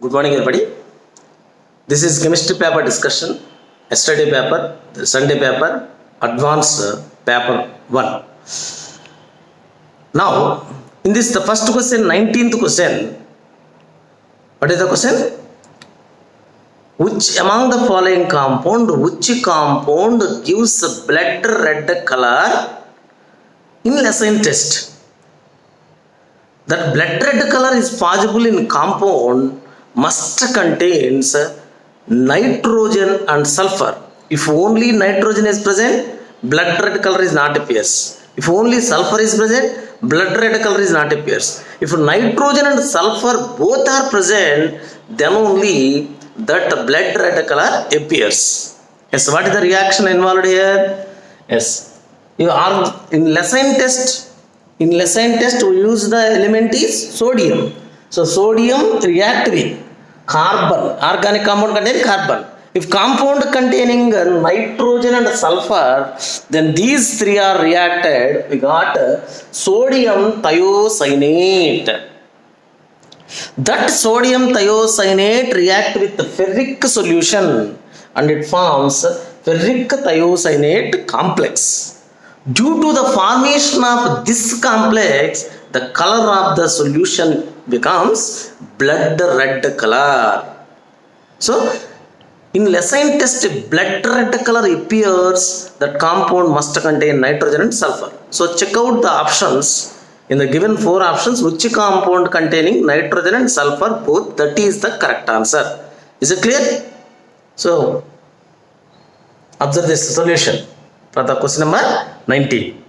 Good morning, everybody. This is chemistry paper discussion, yesterday paper, the Sunday paper, advanced paper 1. Now, in this, the first question, 19th question, what is the question? Which among the following which compound gives blood red color in Lassine test? That blood red color is possible in compound must contains nitrogen and sulfur. If only nitrogen is present, blood red color is not appears. If only sulfur is present, blood red color is not appears. If nitrogen and sulfur both are present, then only that blood red color appears. Yes, what is the reaction involved here? Yes, you are in Lassine test. In Lassine test, we use the element is sodium. So sodium react with carbon, organic compound containing carbon. If compound containing nitrogen and sulfur, then these three are reacted. We got sodium thiocyanate. That sodium thiocyanate react with the ferric solution and it forms ferric thiocyanate complex. Due to the formation of this complex, the color of the solution becomes blood red color. So, in Lassine test, blood red color appears. That compound must contain nitrogen and sulfur. So, check out the options. In the given 4 options, which compound containing nitrogen and sulfur both, that is the correct answer. Is it clear? So, observe this solution for the question number 19.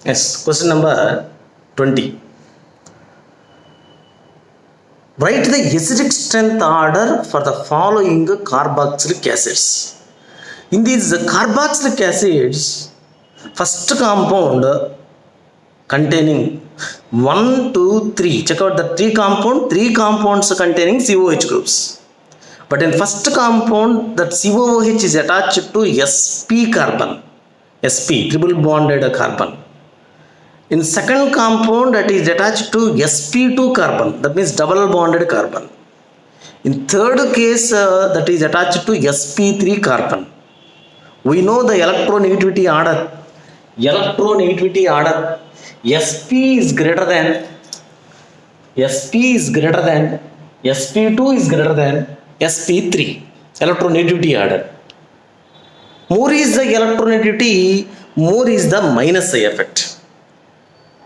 Yes, question number 20. Write the acidic strength order for the following carboxylic acids. In these carboxylic acids, first compound containing 1, 2, 3. Check out the 3 compounds containing COH groups. But in first compound, that COOH is attached to sp carbon, sp triple bonded carbon. In second compound, that is attached to sp2 carbon, that means double bonded carbon. In third case, that is attached to sp3 carbon. We know the electronegativity order. Sp is greater than, sp2 is greater than sp3, electronegativity order. More is the electronegativity, more is the minus I effect,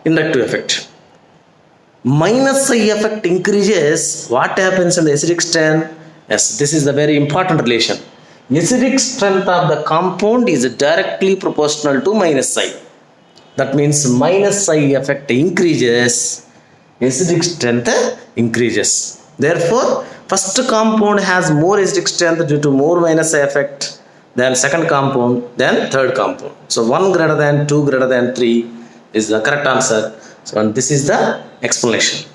inductive effect. Minus I effect increases, what happens in the acidic strength? Yes, this is the very important relation. Acidic strength of the compound is directly proportional to minus I. That means minus I effect increases, acidic strength increases. Therefore, first compound has more acidic strength due to more minus I effect than second compound, then third compound. So 1 greater than 2 greater than 3 is the correct answer. So and this is the explanation.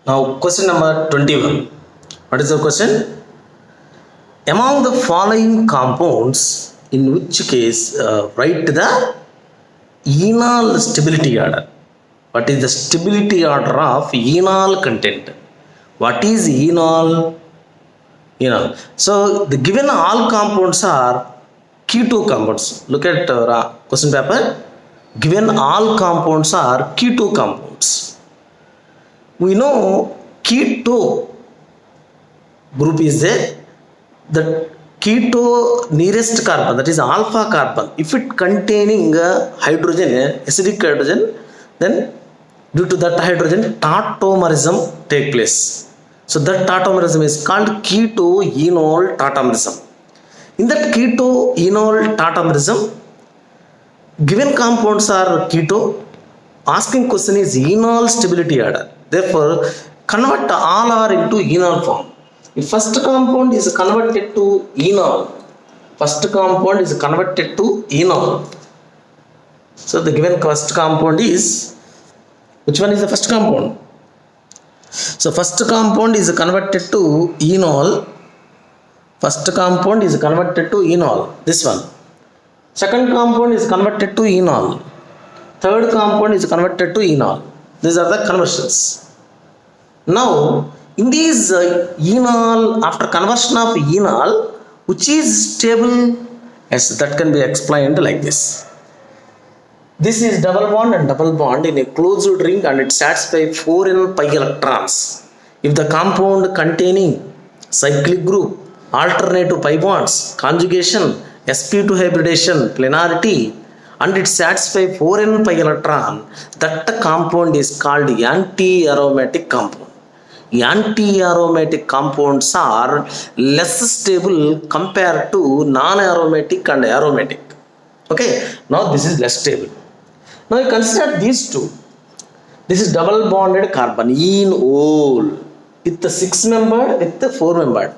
Now question number 21. What is the question? Among the following compounds, in which case write the enol stability order. What is the stability order of enol content? What is enol? So the given all compounds are keto compounds. Look at question paper. Given all compounds are keto compounds. We know keto group is there. The keto nearest carbon, that is alpha carbon, if it containing hydrogen, acidic hydrogen, then due to that hydrogen, tautomerism take place. So that tautomerism is called keto-enol tautomerism. In that keto-enol tautomerism, given compounds are keto, asking question is enol stability order. Therefore, convert all are into enol form. If first compound is converted to enol, so the given first compound is, which one is the first compound? So first compound is converted to enol. This one. Second compound is converted to enol. third compound is converted to enol. These are the conversions. Now, in these enol, after conversion of enol, which is stable? Yes, that can be explained like this. This is double bond and double bond in a closed ring and it satisfies 4n pi electrons. If the compound containing cyclic group, alternative pi bonds, conjugation, sp2 hybridation, planarity, and it satisfies 4n pi electron, that compound is called anti-aromatic compound. Anti-aromatic compounds are less stable compared to non-aromatic and aromatic. Okay, now this is less stable. Now you consider these two. This is double bonded carbon, enol, with the 6-membered, with the 4-membered.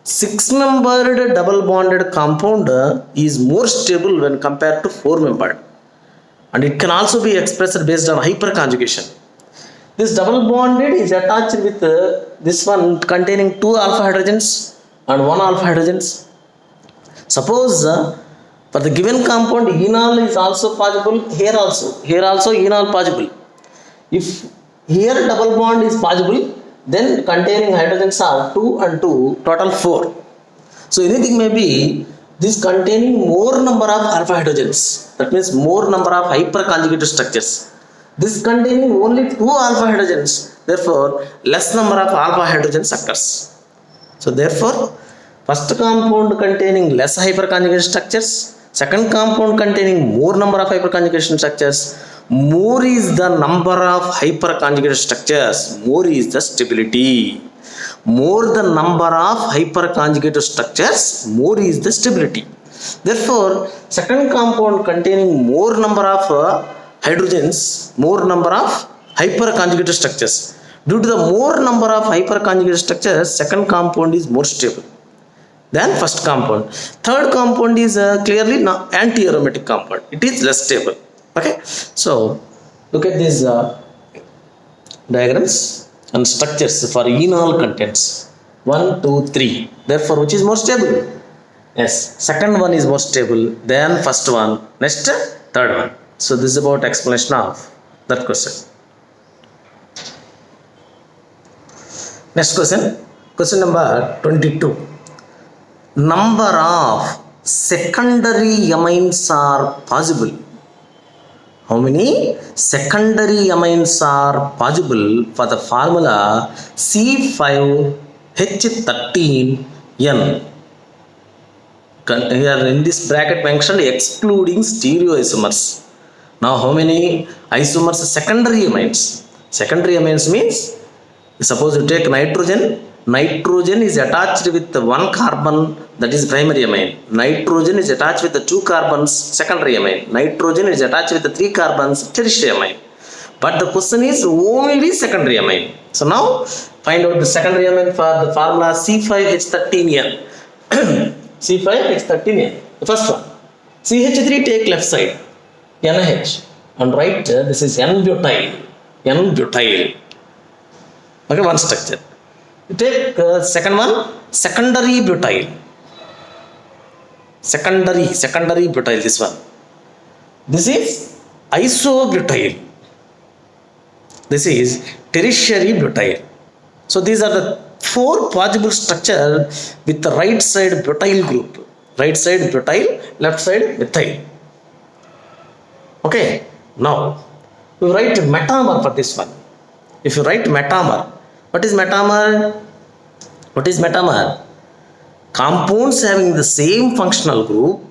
6-membered double bonded compound is more stable when compared to 4-membered. And it can also be expressed based on hyperconjugation. This double bonded is attached with this one containing 2 alpha hydrogens and 1 alpha hydrogens. Suppose for the given compound enol is also possible, here also enol possible. If here double bond is possible, then containing hydrogens are 2 and 2, total 4. So anything may be this containing more number of alpha hydrogens, that means more number of hyperconjugated structures. This containing only 2 alpha hydrogens, therefore less number of alpha hydrogens occurs. So therefore first compound containing less hyperconjugated structures, second compound containing more number of hyperconjugation structures. More is the number of hyperconjugated structures, more is the stability. More the number of hyperconjugated structures, more is the stability. Therefore second compound containing more number of hydrogens, more number of hyperconjugated structures. Due to the more number of hyperconjugated structures, second compound is more stable than first compound. Third compound is clearly anti-aromatic compound. It is less stable. Okay, so look at these diagrams and structures for enol contents. 1, 2, 3. Therefore, which is more stable? Yes, second one is more stable than first one. Next, third one. So this is about explanation of that question. Next question. Question number 22. Number of secondary amines are possible. How many secondary amines are possible for the formula C5H13N? Here in this bracket mentioned excluding stereoisomers. Now how many isomers secondary amines? Secondary amines means, suppose you take nitrogen. Nitrogen is attached with one carbon, that is primary amine. Nitrogen is attached with the 2 carbons, secondary amine. Nitrogen is attached with the 3 carbons, tertiary amine. But the question is only secondary amine. So now find out the secondary amine for the formula C5H13N. C5H13N. The first one. CH3 take left side, NH, and right this is N-butyl. N-butyl. Okay, one structure. You take second one, secondary butyl. Secondary butyl, this one. This is isobutyl. This is tertiary butyl. So these are the 4 possible structure with the right side butyl group. Right side butyl, left side methyl. Okay, now we write metamer for this one. If you write metamer, what is metamer? What is metamer? Compounds having the same functional group,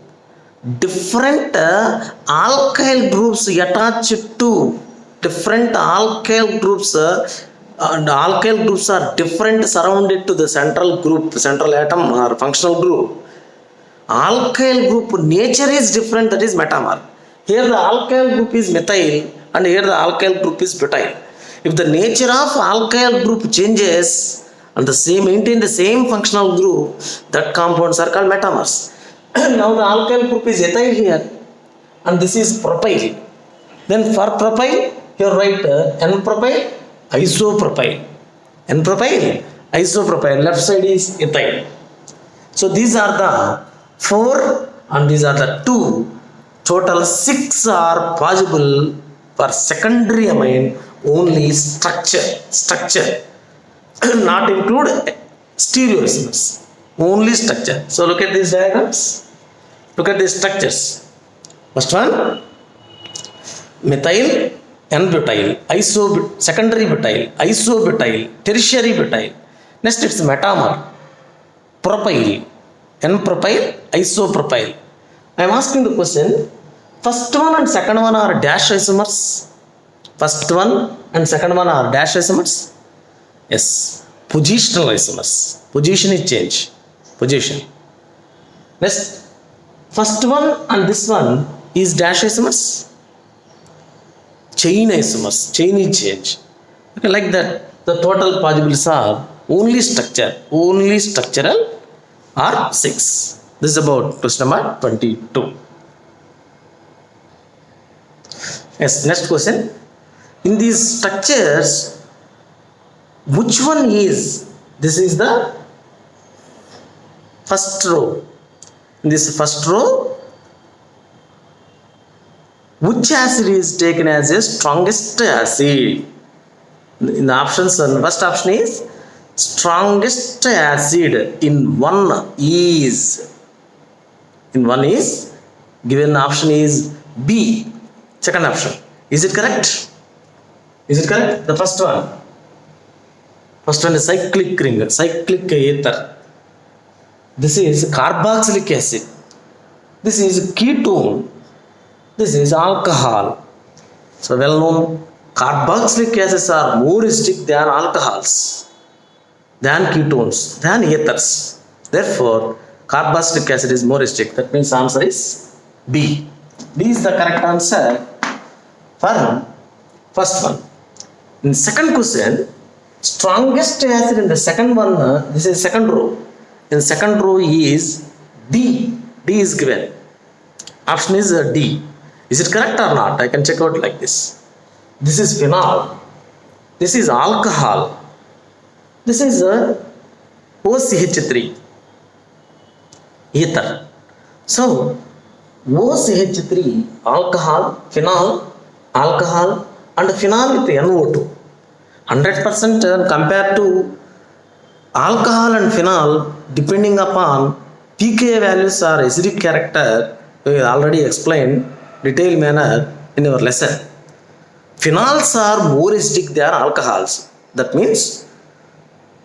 different alkyl groups attached to different alkyl groups, and alkyl groups are different surrounded to the central group, central atom or functional group. Alkyl group nature is different, that is metamer. Here the alkyl group is methyl and here the alkyl group is butyl. If the nature of alkyl group changes and maintain the same functional group, that compounds are called metamers. Now the alkyl group is ethyl here and this is propyl. Then for propyl, here write N-propyl, isopropyl. N-propyl, isopropyl, left side is ethyl. So these are the 4 and these are the 2 Total 6 are possible for secondary amine, only structure, not include stereoisomers, only structure. So look at these diagrams. Look at these structures. First one, methyl N-butyl, secondary butyl, isobutyl, tertiary butyl. Next it's metamer, propyl, N-propyl, isopropyl. I am asking the question, first one and second one are dash isomers. First one and second one are dash isomers. Yes, positional isomers. Position is change. Position. Next, first one and this one is dash isomers. Chain isomers. Chain is change. Okay, like that, the total possibles are only structural are 6. This is about question number 22. Yes, next question. In these structures, which one is, this is the first row. In this first row, which acid is taken as a strongest acid? In the options, the first option is strongest acid in one is. In one is, given option is B. Second option. Is it correct? Is it correct? The first one. First one is cyclic ring, cyclic ether. This is carboxylic acid. This is ketone. This is alcohol. So well known, carboxylic acids are more acidic than alcohols, than ketones, than ethers. Therefore, carboxylic acid is more acidic. That means answer is B. B is the correct answer for first one. In second question, strongest acid in the second one, this is second row. In second row is D. D is given. Option is D. Is it correct or not? I can check out like this. This is phenol. This is alcohol. This is OCH3. Ether. So, OCH3, alcohol, phenol, alcohol and phenol with NO2. 100% compared to alcohol and phenol, depending upon pKa values or acidic character, we already explained detailed manner in our lesson. Phenols are more acidic than alcohols. That means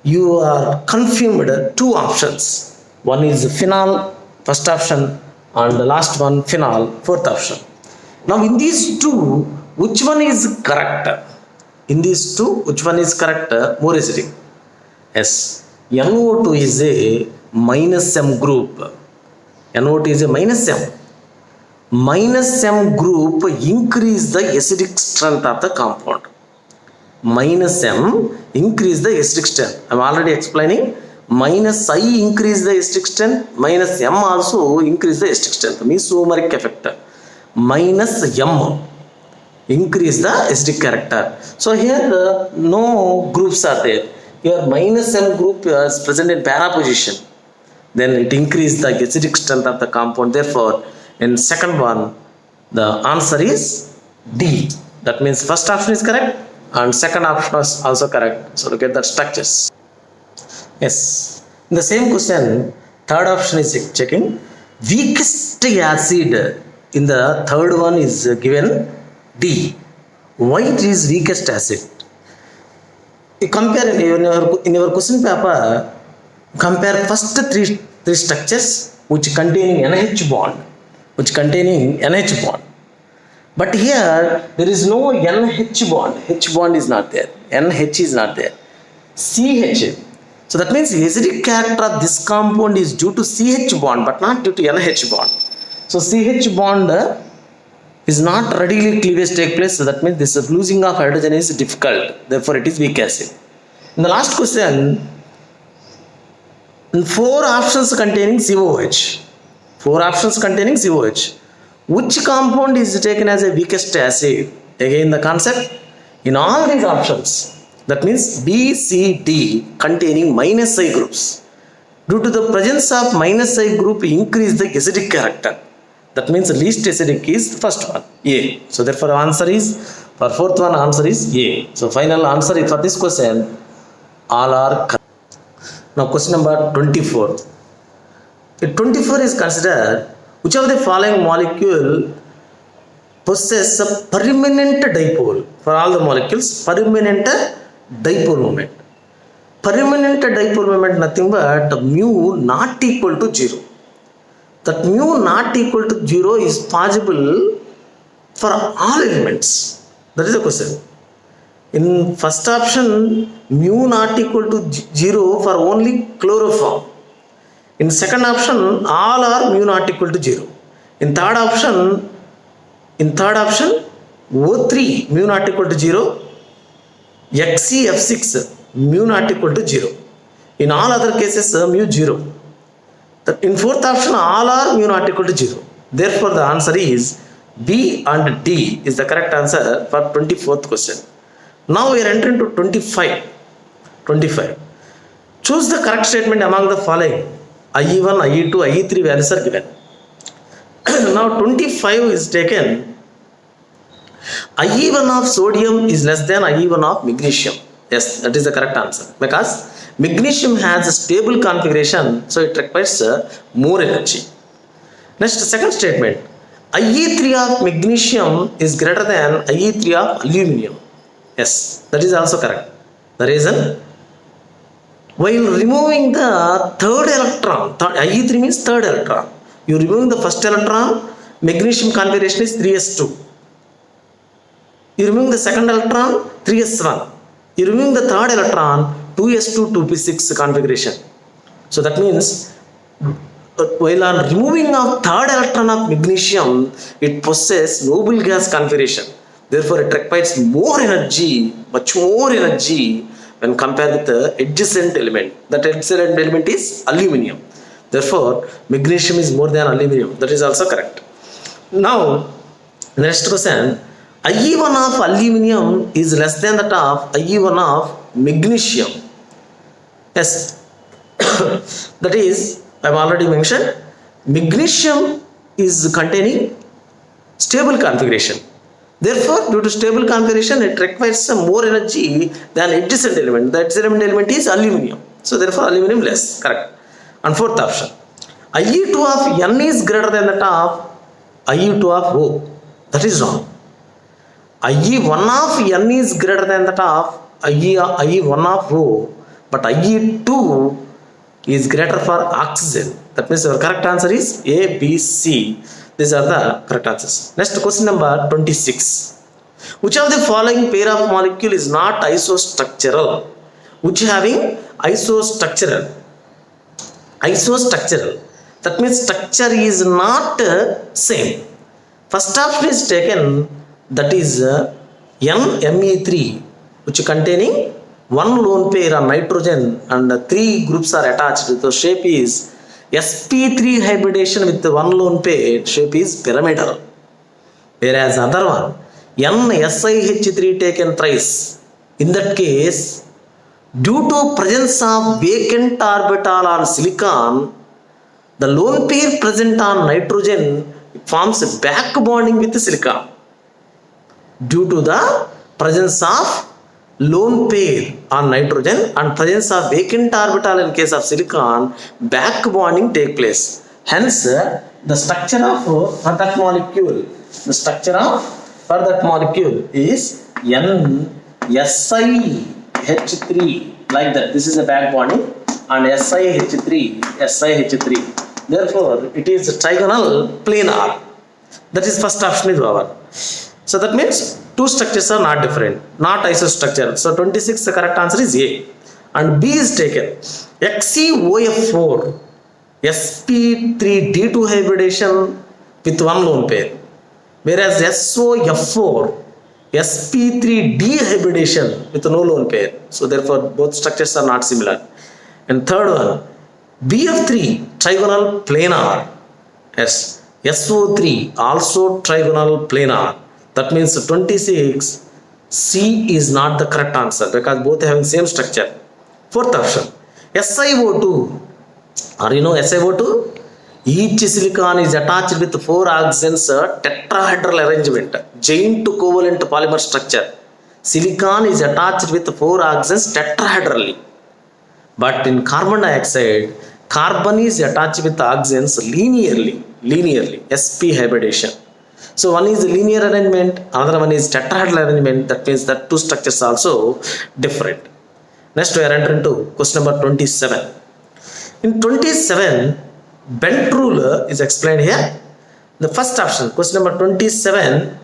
you are confirmed two options. One is phenol, first option, and the last one phenol, fourth option. Now in these two, which one is correct? In these two, which one is correct? More acidic. Yes, NO2 is a minus M group. NO2 is a minus M. Minus M group increase the acidic strength of the compound. Minus M increase the acidic strength. I am already explaining. Minus I increase the acidic strength. Minus M also increase the acidic strength. Mesomeric effect. Minus M increase the acidic character. So here no groups are there. Here minus M group is present in para position. Then it increase the acidic strength of the compound. Therefore, in second one, the answer is D. That means first option is correct and second option is also correct. So look at the structures. Yes. In the same question, third option is checking. Weakest acid in the third one is given D. Why it is weakest acid? You compare in your question paper, compare first three structures which containing NH bond. But here there is no NH bond. H bond is not there. NH is not there. CH. So that means the acidic character of this compound is due to CH bond but not due to NH bond. So CH bond is not readily cleavage take place. So that means this losing of hydrogen is difficult. Therefore it is weak acid. In the last question, four options containing COH. Four options containing COH. Which compound is taken as a weakest acid? Again the concept. In all these options, that means B, C, D containing minus I groups. Due to the presence of minus I group increase the acidic character. That means least acidic is the first one, A. So therefore answer is, for fourth one answer is A. So final answer for this question, all are correct. Now question number 24. If 24 is considered, which of the following molecule possess a permanent dipole? For all the molecules, permanent dipole moment. Permanent dipole moment nothing but mu not equal to 0. That mu not equal to 0 is possible for all elements. That is the question. In first option, mu not equal to 0 for only chloroform. In second option, all are mu not equal to 0. In third option, O3 mu not equal to 0, XeF6 mu not equal to 0. In all other cases, mu 0. In fourth option, all are mu not equal to 0. Therefore, the answer is B and D is the correct answer for 24th question. Now we are entering to 25. Choose the correct statement among the following. IE1, IE2, IE3 values are given. Now 25 is taken. IE1 of sodium is less than IE1 of magnesium. Yes, that is the correct answer. Because magnesium has a stable configuration, so it requires more energy. Next, second statement. IE3 of magnesium is greater than IE3 of aluminum. Yes, that is also correct. The reason, while removing the third electron, IE3 means third electron. You removing the first electron, magnesium configuration is 3s2. You remove the second electron, 3s1. You remove the third electron, 2s2, 2p6 configuration. So that means, while on removing of third electron of magnesium, it possesses noble gas configuration. Therefore, it requires more energy, much more energy when compared with the adjacent element. That adjacent element is aluminum. Therefore, magnesium is more than aluminum. That is also correct. Now, next question. IE1 of aluminum is less than that of IE1 of magnesium. Yes, that is, I have already mentioned, magnesium is containing stable configuration. Therefore, due to stable configuration, it requires some more energy than adjacent element. The adjacent element is aluminum. So therefore, aluminum less. Correct. And fourth option, IE2 of N is greater than that of IE2 of O. That is wrong. IE1 of N is greater than that of IE1 of O, but IE2 is greater for oxygen. That means our correct answer is A, B, C. These are the correct answers. Next, question number 26. Which of the following pair of molecule is not isostructural? Which having isostructural? Isostructural. That means structure is not same. First option is taken, that is NMe3, which containing one lone pair on nitrogen and three groups are attached. The shape is sp3 hybridization with one lone pair, shape is pyramidal. Whereas other one, NSiH3 taken thrice. In that case, due to presence of vacant orbital on silicon, the lone pair present on nitrogen forms a back bonding with the silicon. Due to the presence of lone pair on nitrogen and presence of vacant orbital in case of silicon, back bonding take place. Hence, the structure of for that molecule is NSiH3, like that. This is a back bonding, and SiH3. Therefore, it is trigonal planar. That is first option is our. So that means two structures are not different, not isostructural. So 26, the correct answer is A. And B is taken. XeOF4, sp3d2 hybridization with one lone pair. Whereas SOF4, sp3d hybridization with no lone pair. So therefore, both structures are not similar. And third one, BF3, trigonal planar. Yes, SO3, also trigonal planar. That means 26, C is not the correct answer because both having same structure. Fourth option, SiO2. Or you know SiO2 Each silicon is attached with 4 oxygens tetrahedral arrangement, giant covalent polymer structure. Silicon is attached with 4 oxygens tetrahedrally. But in carbon dioxide, carbon is attached with oxygens linearly, sp hybridization. So one is linear arrangement, another one is tetrahedral arrangement. That means that two structures also different. Next we are entering to question number 27. In 27, Bent rule is explained here. The first option, question number 27,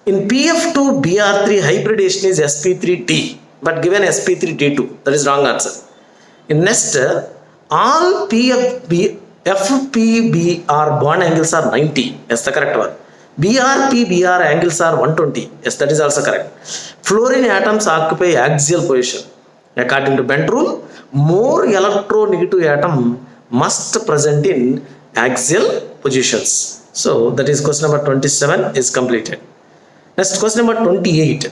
in PF2BR3 hybridization is sp3d, but given sp3d2. That is wrong answer. In next, all FPBR bond angles are 90. Yes, the correct one. BR angles are 120. Yes, that is also correct. Fluorine atoms occupy axial position. According to Bent rule, more electronegative atom must present in axial positions. So that is question number 27 is completed. Next, question number 28.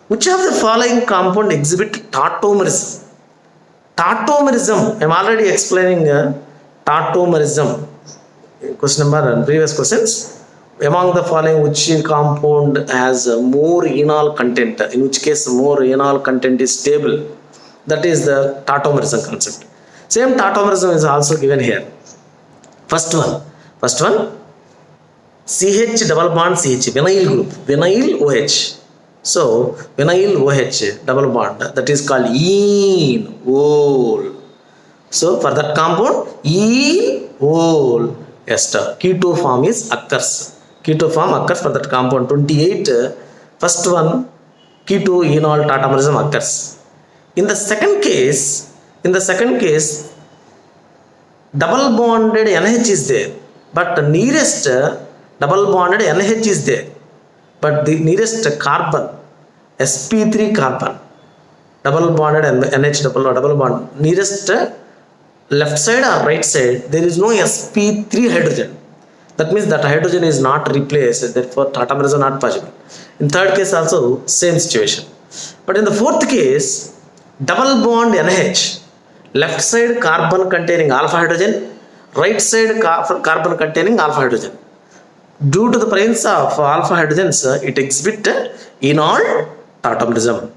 Which of the following compound exhibit tautomerism? Tautomerism, I am already explaining tautomerism. Question number previous questions. Among the following, which compound has more enol content? In which case more enol content is stable? That is the tautomerism concept. Same tautomerism is also given here. First one, CH double bond CH, vinyl group, vinyl OH. So vinyl OH double bond, that is called enol. So for that compound, enol ester, keto form is occurs. Keto form occurs for that compound. 28, first one, keto enol tautomerism occurs. In the second case, double bonded NH is there, but the nearest double bonded NH is there, but the nearest carbon, sp3 carbon, double bonded NH double bond, nearest left side or right side, there is no sp3 hydrogen. That means that hydrogen is not replaced, therefore tautomerism not possible. In third case also same situation. But in the fourth case, double bond NH, left side carbon containing alpha hydrogen, right side carbon containing alpha hydrogen. Due to the presence of alpha hydrogens, it exhibits enol tautomerism.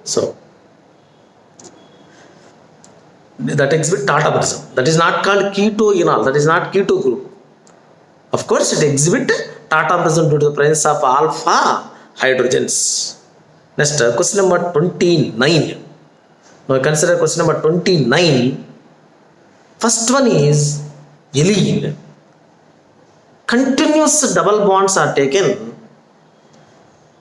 So that exhibits tautomerism. That is not called keto enol. That is not keto group. Of course, it exhibits tautomerism due to the presence of alpha hydrogens. Next, question number 29. Now consider question number 29. First one is ylene. Continuous double bonds are taken.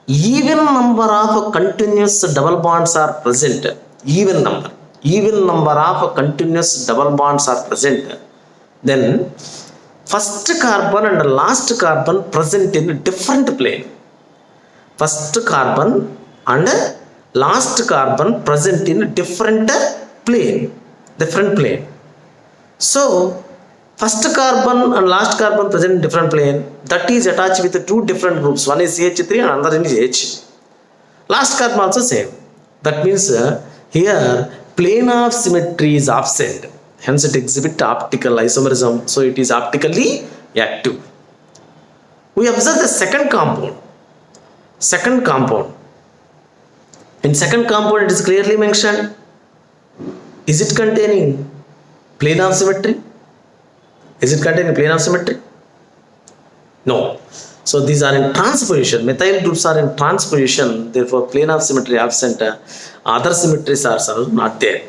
Even number of continuous double bonds are present. Even number of continuous double bonds are present. Then first carbon and last carbon present in different plane. First carbon and last carbon present in different plane. So first carbon and last carbon present in different plane, that is attached with two different groups. One is CH3 and another is H. Last carbon also same. That means here plane of symmetry is absent. Hence it exhibits optical isomerism. So it is optically active. We observe the second compound. In second compound, it is clearly mentioned. Is it containing plane of symmetry? No. So these are in transposition. Methyl groups are in transposition. Therefore, plane of symmetry absent. Other symmetries are not there.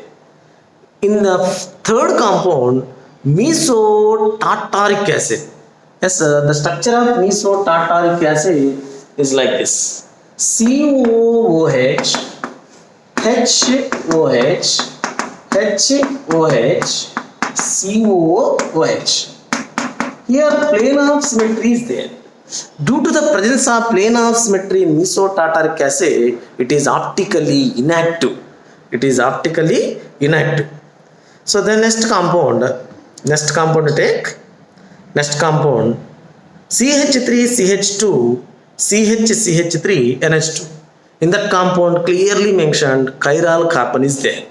In the third compound, mesotartaric acid. Yes, the structure of mesotartaric acid is like this. COOH, HOH, HOH, COOH. Here plane of symmetry is there. Due to the presence of plane of symmetry in mesotartaric acid, it is optically inactive. So the next compound take. Next compound CH3CH2 CH3 NH2. In that compound clearly mentioned chiral carbon is there.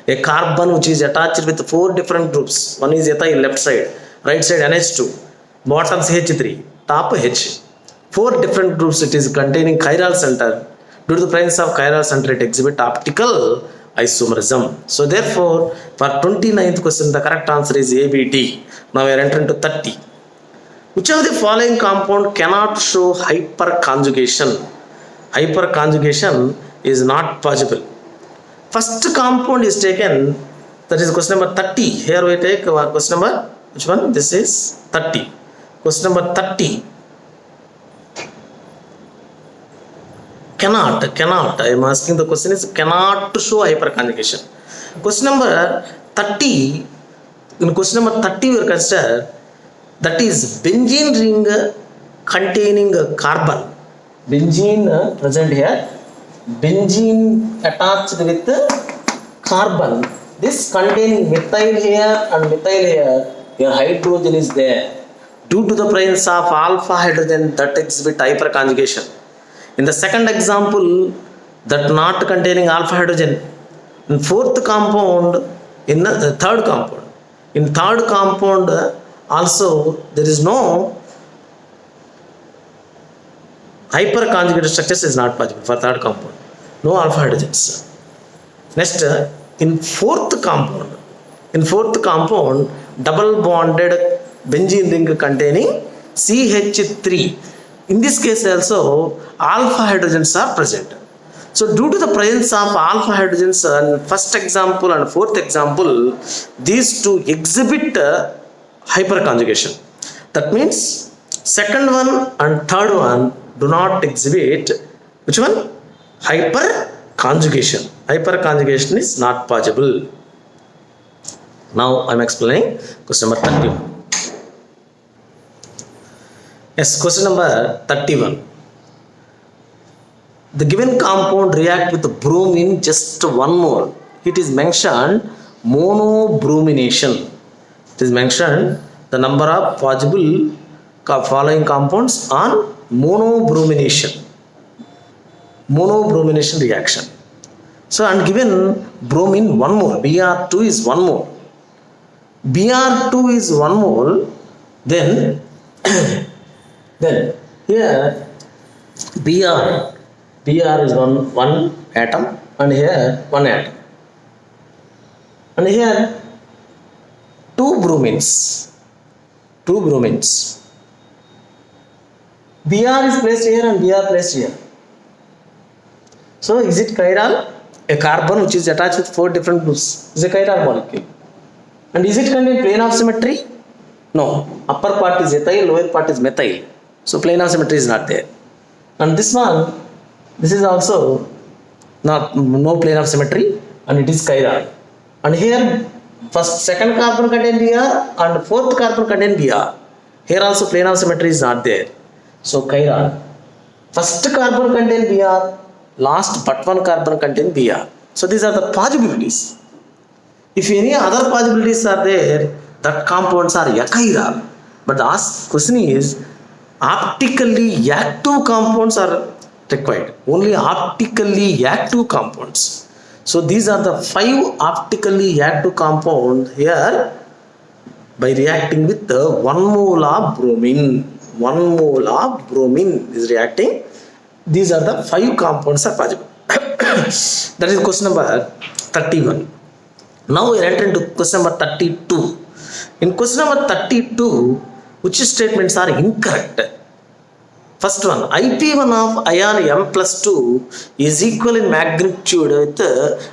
A carbon which is attached with 4 different groups. One is ethyl left side, right side NH2, bottom CH3, top H. 4 different groups it is containing chiral center. Due to the presence of chiral center, it exhibit optical isomerism. So therefore, for 29th question, the correct answer is ABD. Now we are entering to 30. Which of the following compound cannot show hyperconjugation? Hyperconjugation is not possible. First compound is taken, that is question number 30. Here we take question number, which one? This is 30. Question number 30. Cannot. I am asking the question is cannot show hyperconjugation. Question number 30. In question number 30 we are considered, that is benzene ring containing carbon. Benzene present here. Benzene attached with carbon. This containing methyl here and methyl here. Your hydrogen is there. Due to the presence of alpha hydrogen, that exhibit hyperconjugation. In the second example, that not containing alpha hydrogen. In fourth compound, in the third compound. In third compound also there is no hyperconjugated structures is not possible for third compound. No alpha hydrogens. Next, in fourth compound, double bonded benzene ring containing CH3. In this case also alpha hydrogens are present. So due to the presence of alpha hydrogens in first example and fourth example, these two exhibit hyperconjugation. That means second one and third one do not exhibit, which one? Hyperconjugation. Hyperconjugation is not possible. Now I am explaining question number 31. Yes, question number 31. The given compound react with bromine just 1 mole. It is mentioned monobromination. It is mentioned the number of possible following compounds on monobromination. Monobromination reaction. So and given bromine 1 mole, Br2 is 1 mole. Br2 is 1 mole, then here Br is one atom and here 1 atom. And here two bromines. Br is placed here and Br placed here. So is it chiral? A carbon which is attached with 4 different groups is a chiral molecule. And is it contain plane of symmetry? No. Upper part is ethyl, lower part is methyl. So plane of symmetry is not there. And this one, this is also no plane of symmetry and it is chiral. And here second carbon contain Br and fourth carbon contain Br. Here also plane of symmetry is not there. So chiral. First carbon contain Br, last but one carbon contain Br. So these are the possibilities. If any other possibilities are there, that compounds are achiral. But the question is, optically active compounds are required. Only optically active compounds. So these are the 5 optically active compounds here by reacting with the 1 mole of bromine. 1 mole of bromine is reacting. These are the 5 compounds are possible. That is question number 31. Now we are entering to question number 32. In question number 32, which statements are incorrect? First one, IP1 of ion M+2 is equal in magnitude with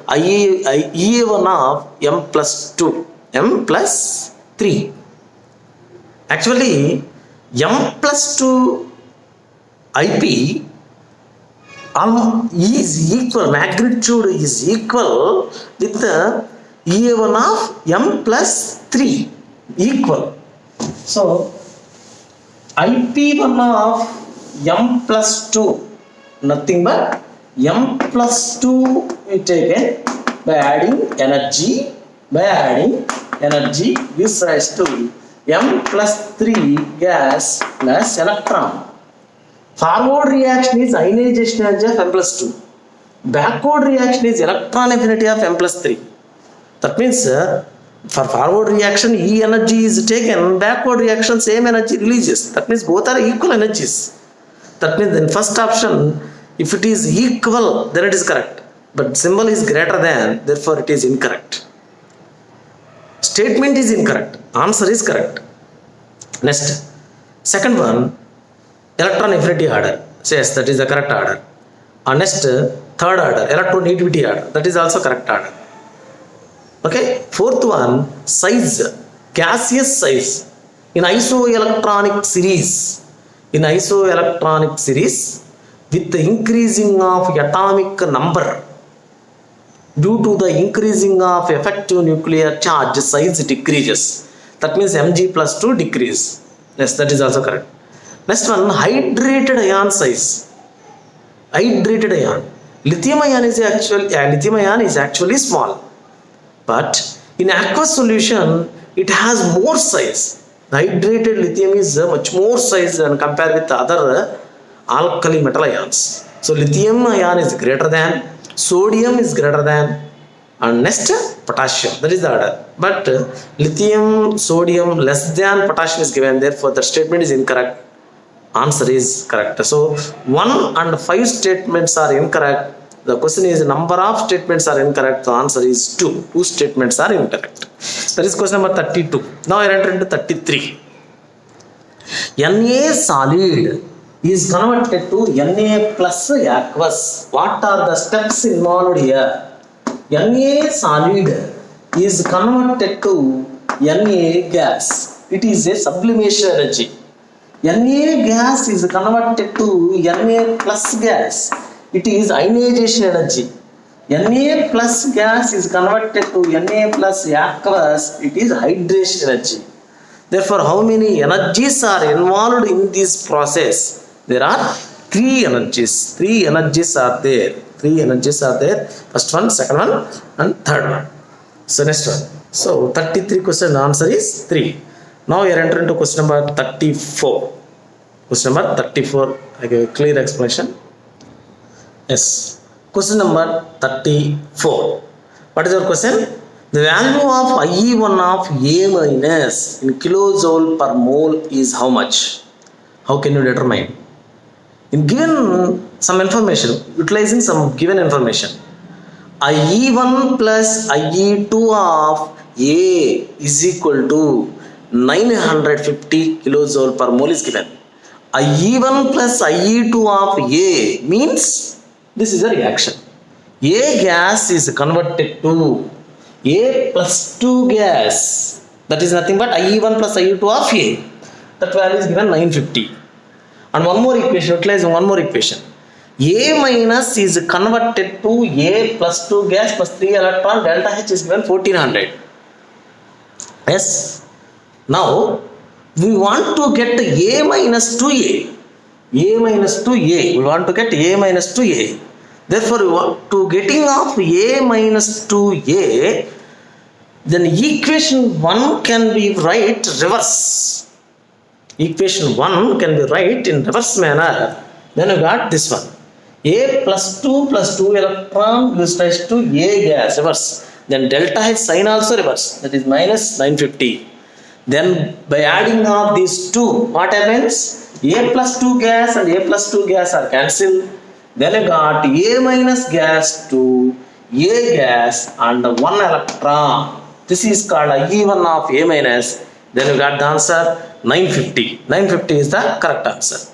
EA1 of M+3. Actually, M+2 IP is equal, magnitude is equal with EA1 of M+3 equal. So IP1 of M+2 nothing but M+2 we taken by adding energy gives rise to M+3 gas plus electron. Forward reaction is ionization energy of M+2. Backward reaction is electron affinity of M+3. That means For forward reaction, E energy is taken, backward reaction, same energy releases. That means both are equal energies. That means in first option, if it is equal, then it is correct. But symbol is greater than, therefore it is incorrect. Statement is incorrect. Answer is correct. Next, second one, electron affinity order. Yes, that is the correct order. And next, third order, electronegativity order. That is also correct order. Okay, fourth one, size, gaseous size. In isoelectronic series, with the increasing of atomic number, due to the increasing of effective nuclear charge, size decreases. That means Mg plus 2 decrease. Yes, that is also correct. Next one, hydrated ion size. Hydrated ion. Lithium ion is actually small. But in aqueous solution, it has more size. The hydrated lithium is much more size when compared with the other alkali metal ions. So lithium ion is greater than, sodium is greater than, and next potassium. That is the order. But lithium, sodium less than potassium is given. Therefore, the statement is incorrect. Answer is correct. So 1 and 5 statements are incorrect. The question is number of statements are incorrect. The answer is 2. 2 statements are incorrect. That is question number 32. Now I enter into 33. Na solid is converted to Na plus aqueous. What are the steps involved here? Na solid is converted to Na gas. It is a sublimation energy. Na gas is converted to Na plus gas. It is ionization energy. Na plus gas is converted to Na plus aqueous. It is hydration energy. Therefore, how many energies are involved in this process? There are 3 energies. 3 energies are there. 3 energies are there. First one, second one, and third one. So next one. So 33 question answer is 3. Now we are entering to question number 34. Question number 34. I give a clear explanation. Yes. Question number 34. What is your question? The value of IE1 of A minus in kilojoule per mole is how much? How can you determine? In given some information, utilizing some given information, IE1 plus IE2 of A is equal to 950 kilojoule per mole is given. IE1 plus IE2 of A means this is a reaction. A gas is converted to A plus 2 gas. That is nothing but IE1 plus IE2 of A. That value is given 950. And one more equation, utilizing one more equation. A minus is converted to A plus 2 gas plus 3 electron. Delta H is given 1400. Yes. Now, we want to get A minus 2A. A minus 2A. We want to get A minus 2A. Therefore, we want to getting of A minus 2A, then equation 1 can be right reverse. Equation 1 can be right in reverse manner. Then we got this one. A plus 2 electron gives rise to A gas reverse. Then delta H sign also reverse. That is minus 950. Then by adding up these two, what happens? A plus 2 gas and A plus 2 gas are cancelled. Then I got A minus gas to A gas and 1 electron. This is called IE1 of A minus. Then we got the answer 950. 950 is the correct answer.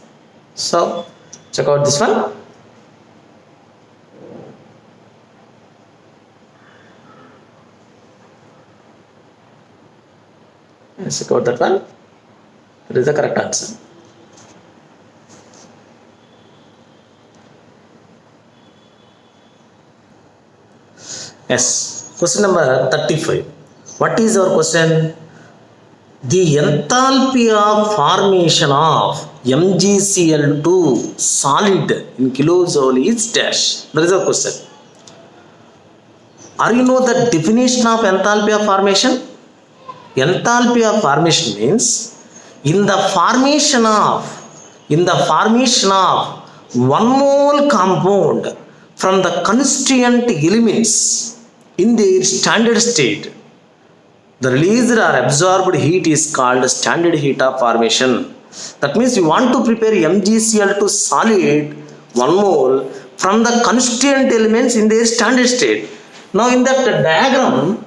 So check out this one. Let's check out that one. That is the correct answer. Yes. Question number 35. What is our question? The enthalpy of formation of MgCl2 solid in kilojoule is dash. That is our question. Are you know the definition of enthalpy of formation? Enthalpy of formation means in the formation of 1 mole compound from the constituent elements in their standard state, The released or absorbed heat is called standard heat of formation. That means you want to prepare MgCl to solid 1 mole from the constituent elements in their standard state. Now in that diagram,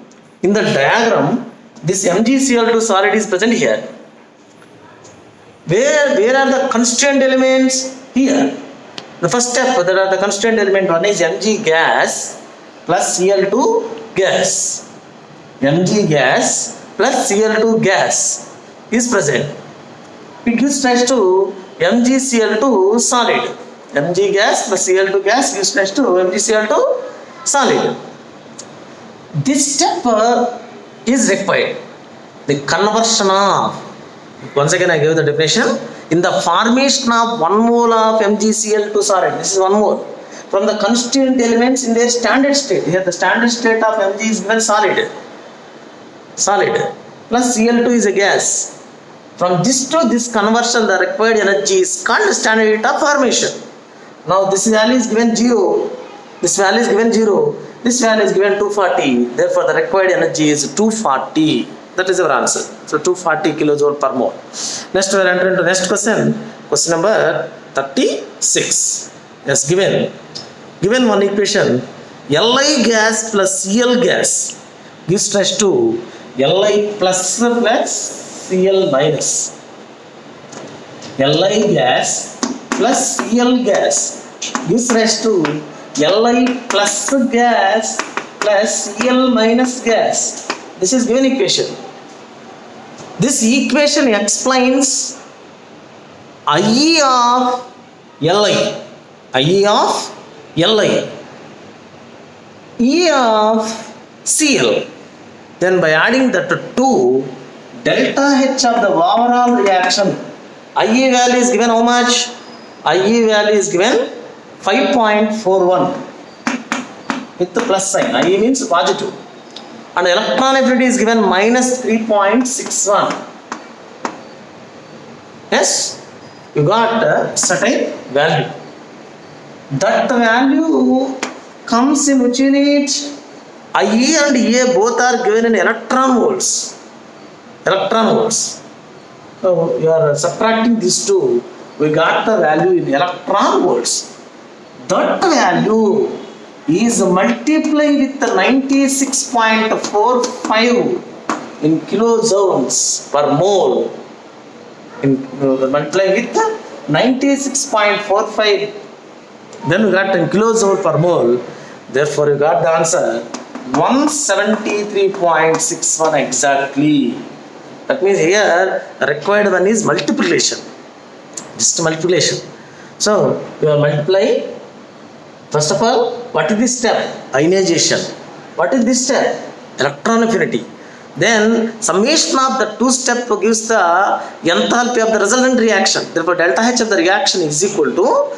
this MgCl to solid is present here. Where are the constituent elements? Here. The first step, there are the constituent element. One is Mg gas plus Cl2 gas. Mg gas plus Cl2 gas is present. It gives rise to MgCl2 solid. Mg gas plus Cl2 gas gives rise to MgCl2 solid. This step is required. The conversion of, once again I gave the definition, in the formation of 1 mole of MgCl to solid, this is 1 mole, from the constituent elements in their standard state. Here the standard state of Mg is given solid, plus Cl2 is a gas. From this to this conversion, the required energy is called standard heat of formation. Now this value is given 0, this value is given 0, this value is given 240, therefore the required energy is 240. That is our answer. So 240 kilojoule per mole. Next we are entering into next question. Question number 36. Yes, given one equation, Li gas plus Cl gas gives rise to Li plus Cl minus. Li gas plus Cl gas gives rise to Li plus gas plus Cl minus gas. This is given equation. This equation explains IE of Li, E of Cl. Then by adding that to delta H of the overall reaction, IE value is given how much? IE value is given 5.41 with the plus sign. IE means positive. And electron affinity is given minus 3.61. Yes, you got a certain value. That value comes in which unit? IE and EA both are given in electron volts. So you are subtracting these two, we got the value in electron volts. That value is multiplied with the 96.45 in kilojoules per mole. Multiply with the 96.45, then we got in kilojoule per mole. Therefore you got the answer 173.61 exactly. That means here required one is multiplication, just multiplication. So you are multiplying. First of all, what is this step? Ionization. What is this step? Electron affinity. Then summation of the two steps gives the enthalpy of the resultant reaction. Therefore delta H of the reaction is equal to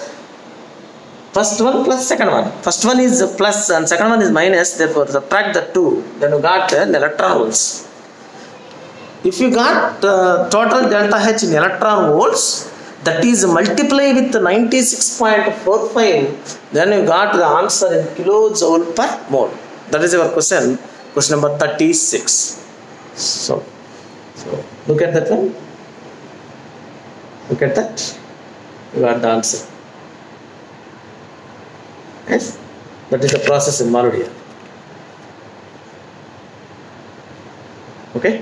first one plus second one. First one is plus and second one is minus. Therefore subtract the two. Then you got an electron volts. If you got total delta H in electron volts, that is multiply with 96.45, then you got the answer in kilojoule per mole. That is our question number 36. So look at that one. Look at that. You got the answer. Yes, that is the process involved here. Okay.